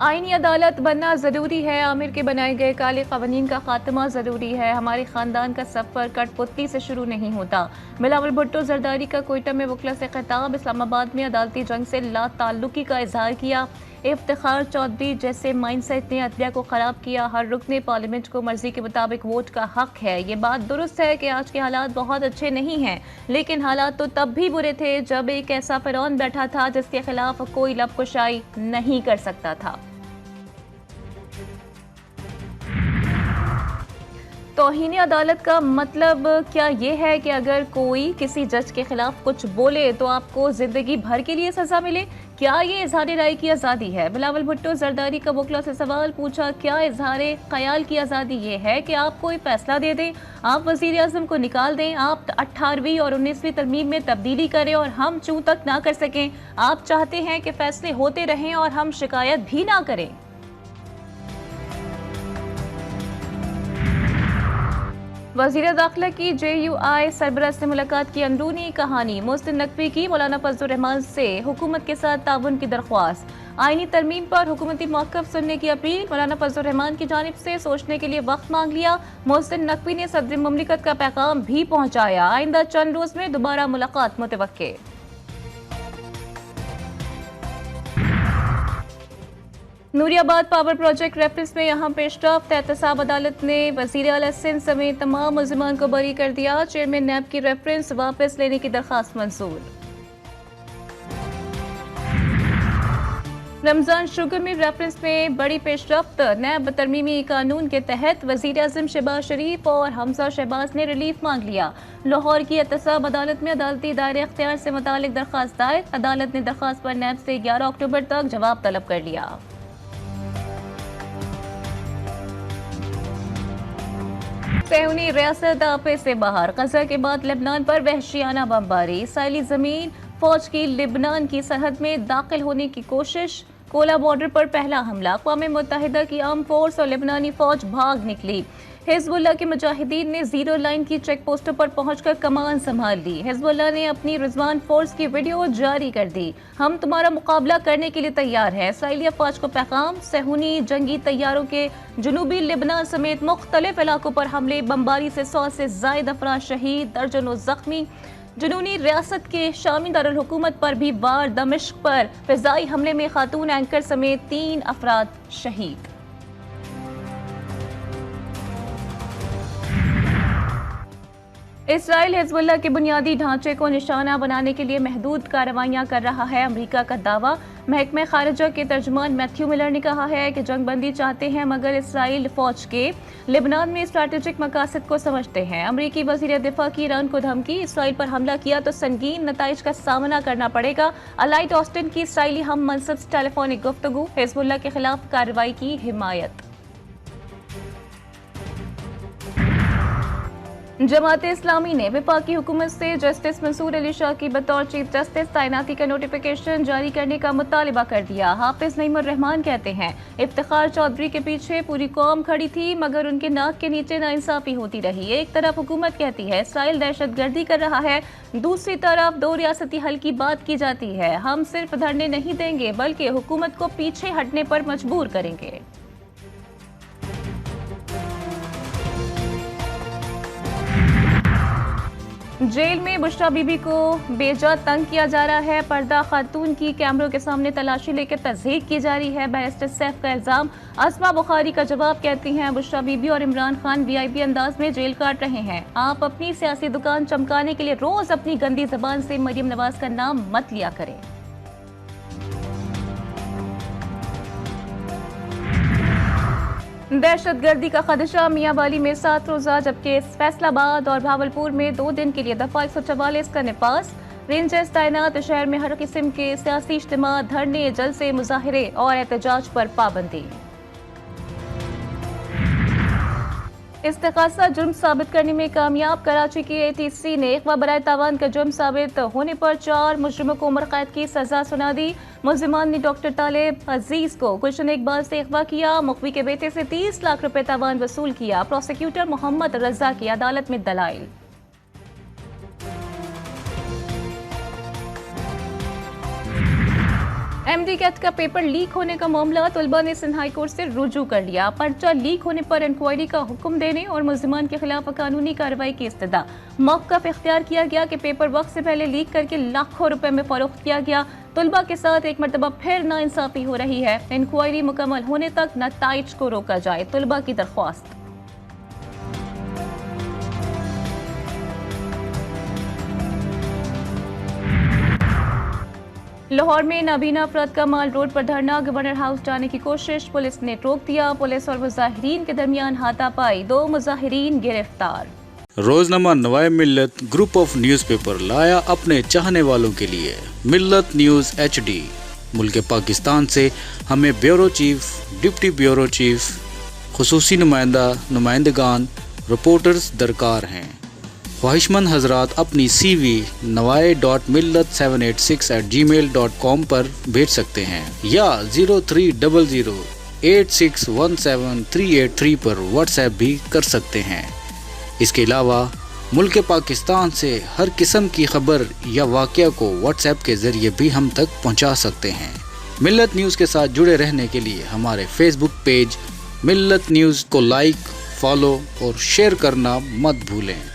आईनी अदालत बनना ज़रूरी है। आमिर के बनाए गए काले क़वानीन का खात्मा ज़रूरी है। हमारे ख़ानदान का सफ़र कठपुतली से शुरू नहीं होता। बिलावल भुट्टो जरदारी का कोयटा में वकला से खिताब। इस्लामाबाद में अदालती जंग से ला ताल्लुकी का इजहार किया। इफ्तिखार चौधरी जैसे माइंडसेट ने अदलिया को ख़राब किया। हर रुकने पार्लियामेंट को मर्जी के मुताबिक वोट का हक है। ये बात दुरुस्त है कि आज के हालात बहुत अच्छे नहीं हैं, लेकिन हालात तो तब भी बुरे थे जब एक ऐसा फ़िरौन बैठा था जिसके खिलाफ कोई लबकुशाई नहीं कर सकता था। तौहीन अदालत का मतलब क्या ये है कि अगर कोई किसी जज के खिलाफ कुछ बोले तो आपको जिंदगी भर के लिए सजा मिले? क्या ये इजहार राय की आज़ादी है? बिलावल भुट्टो जरदारी का वकला से सवाल पूछा। क्या इजहार ख्याल की आज़ादी ये है कि आप कोई फैसला दे दें, आप वज़ीर आज़म को निकाल दें, आप 18वीं और 19वीं तरमीम में तब्दीली करें और हम चूं तक ना कर सकें? आप चाहते हैं कि फैसले होते रहें और हम शिकायत भी ना करें? वज़ीर दाखिला की JUI सरबराह से मुलाकात की अंदरूनी कहानी। मोहसिन नकवी की मौलाना फजल रहमान से हुकूमत के साथ ताउन की दरख्वास्त। आईनी तरमीम पर हुकूमती मौक़िफ़ सुनने की अपील। मौलाना फजल रहमान की जानिब से सोचने के लिए वक्त मांग लिया। मोहसिन नकवी ने सदर मुमलिकत का पैगाम भी पहुँचाया। आइंदा चंद रोज़ में दोबारा मुलाकात मुतवक्के। नूरियाबाद पावर प्रोजेक्ट रेफरेंस में यहाँ पेशरफ्त। एहतसाब अदालत ने वज़ीर आला सिंध समेत तमाम मुल्ज़िमान को बरी कर दिया। चेयरमैन नैब की रेफरेंस वापस लेने की दरख्वास्त मंजूर। रमज़ान शुगर में रेफरेंस में बड़ी पेशरफ्त। नैब तरमीमी कानून के तहत वज़ीर आज़म शहबाज शरीफ और हमजा शहबाज ने रिलीफ मांग लिया। लाहौर की एहतसाब अदालत में अदालती दायरे अख्तियार से मुतालिक दरख्वास्त दायर। अदालत ने दरख्वास्त पर नैब से 11 अक्टूबर तक जवाब तलब कर लिया। सेहूनी रियासत आपे से बाहर। गजा के बाद लेबनान पर वहशियाना बमबारी। इसराइली जमीन फौज की लेबनान की सरहद में दाखिल होने की कोशिश। कोला बॉर्डर पर पहला हमला। अक़वाम मुत्तहिदा की आर्म फोर्स और लेबनानी फौज भाग निकली। हिज़्बुल्लाह के मुजाहिदीन ने जीरो लाइन की चेक पोस्टों पर पहुंचकर कमान संभाल ली। हिज़्बुल्लाह ने अपनी रिजवान फोर्स की वीडियो जारी कर दी। हम तुम्हारा मुकाबला करने के लिए तैयार हैं। इसराइली अफवाज को पैगाम। सेहूनी जंगी तैयारों के जनूबी लेबनान समेत मुख्तलिफ इलाकों पर हमले। बमबारी से 100 से ज़ायद अफराद शहीद, दर्जनों जख्मी। जुनूनी रियासत के शामी दारुल हुकूमत पर भी वार। दमिश्क पर फ़िज़ाई हमले में खातून एंकर समेत 3 अफराद शहीद। इसराइल हिज़्बुल्लाह के बुनियादी ढांचे को निशाना बनाने के लिए महदूद कार्रवाइयां कर रहा है। अमेरिका का दावा। महकमे खारिजा के तर्जुमान मैथ्यू मिलर ने कहा है कि जंगबंदी चाहते हैं मगर इसराइल फौज के लेबनान में स्ट्रैटेजिक मकासद को समझते हैं। अमरीकी वज़ीर दिफा की ईरान को धमकी। इसराइल पर हमला किया तो संगीन नताइज का सामना करना पड़ेगा। अलाइट ऑस्टिन की इसराइली हम मनसब से टेलीफोनिक गुफ्तगू। हिज़्बुल्लाह के खिलाफ कार्रवाई की हिमायत। जमात इस्लामी ने वफाकी हुकूमत से जस्टिस मंसूर अली शाह की बतौर चीफ जस्टिस तैनाती का नोटिफिकेशन जारी करने का मुतालिबा कर दिया। हाफिज नईमुर रहमान कहते हैं इफ्तिखार चौधरी के पीछे पूरी कौम खड़ी थी मगर उनके नाक के नीचे नाइंसाफी होती रही। एक तरफ हुकूमत कहती है इसराइल दहशतगर्दी कर रहा है, दूसरी तरफ 2 रियासती हल की बात की जाती है। हम सिर्फ धरने नहीं देंगे बल्कि हुकूमत को पीछे हटने पर मजबूर करेंगे। जेल में बुशरा बीबी को बेजा तंग किया जा रहा है। पर्दा खातून की कैमरों के सामने तलाशी लेकर तज़हीक की जा रही है। बैरिस्टर सैफ का इल्जाम। अस्मा बुखारी का जवाब। कहती हैं बुशरा बीबी और इमरान खान VIP अंदाज में जेल काट रहे हैं। आप अपनी सियासी दुकान चमकाने के लिए रोज अपनी गंदी जबान से मरियम नवाज का नाम मत लिया करें। दहशतगर्दी का खदशा। मियांवाली में 7 रोजा जबकि फैसलाबाद और भावलपुर में 2 दिन के लिए दफा 144 का निपास। रेंजर्स तैनात। शहर में हर किस्म के सियासी इज्तिमा, धरने, जलसे, मुजाहिरे और एहतजाज पर पाबंदी। इस्तिगासा जुर्म साबित करने में कामयाब। कराची की ATC ने अगवा बराए तावान का जुर्म साबित होने पर 4 मुजरिमों को उम्र कैद की सजा सुना दी। मुल्जिमान ने डॉक्टर तालिब अजीज को गुलशन इकबाल से अगवा किया। मुखवी के बेटे से 30 लाख रुपए तावान वसूल किया। प्रोसिक्यूटर मोहम्मद रजा की अदालत में दलाइल। MD कैट का पेपर लीक होने का मामला तलबा ने सिंध हाई कोर्ट से रुजू कर लिया। पर्चा लीक होने पर इंक्वायरी का हुक्म देने और मुल्जिमान के खिलाफ कानूनी कार्रवाई की इस्तदा। मौक़िफ़ इख्तियार किया गया कि पेपर वक्त से पहले लीक करके लाखों रुपए में फरोख्त किया गया। तलबा के साथ एक मरतबा फिर नाइंसाफी हो रही है। इंक्वायरी मुकम्मल होने तक नताइज को रोका जाए, तलबा की दरख्वास्त। लाहौर में नाबीना अफराद का माल रोड पर धरना, गवर्नर हाउस जाने की कोशिश, पुलिस ने रोक दिया। पुलिस और मुजाहिरीन के दरमियान हाथापाई, 2 मुजाहिरीन गिरफ्तार। रोजनामा नवाए मिल्लत ग्रुप ऑफ न्यूज़पेपर लाया अपने चाहने वालों के लिए मिल्लत न्यूज़ HD। मुल्क पाकिस्तान से हमें bureau chief, deputy bureau chief, खुसूसी नुमाइंदगान, रिपोर्टर्स दरकार हैं। ख्वाहिशमंद हजरात अपनी CV nawai.millat786@gmail.com पर भेज सकते हैं या 0300861738 पर व्हाट्सएप भी कर सकते हैं। इसके अलावा मुल्क पाकिस्तान से हर किस्म की खबर या वाक़या को व्हाट्सएप के ज़रिए भी हम तक पहुंचा सकते हैं। मिल्लत न्यूज़ के साथ जुड़े रहने के लिए हमारे फेसबुक पेज मिल्लत न्यूज़ को लाइक, फॉलो और शेयर करना मत भूलें।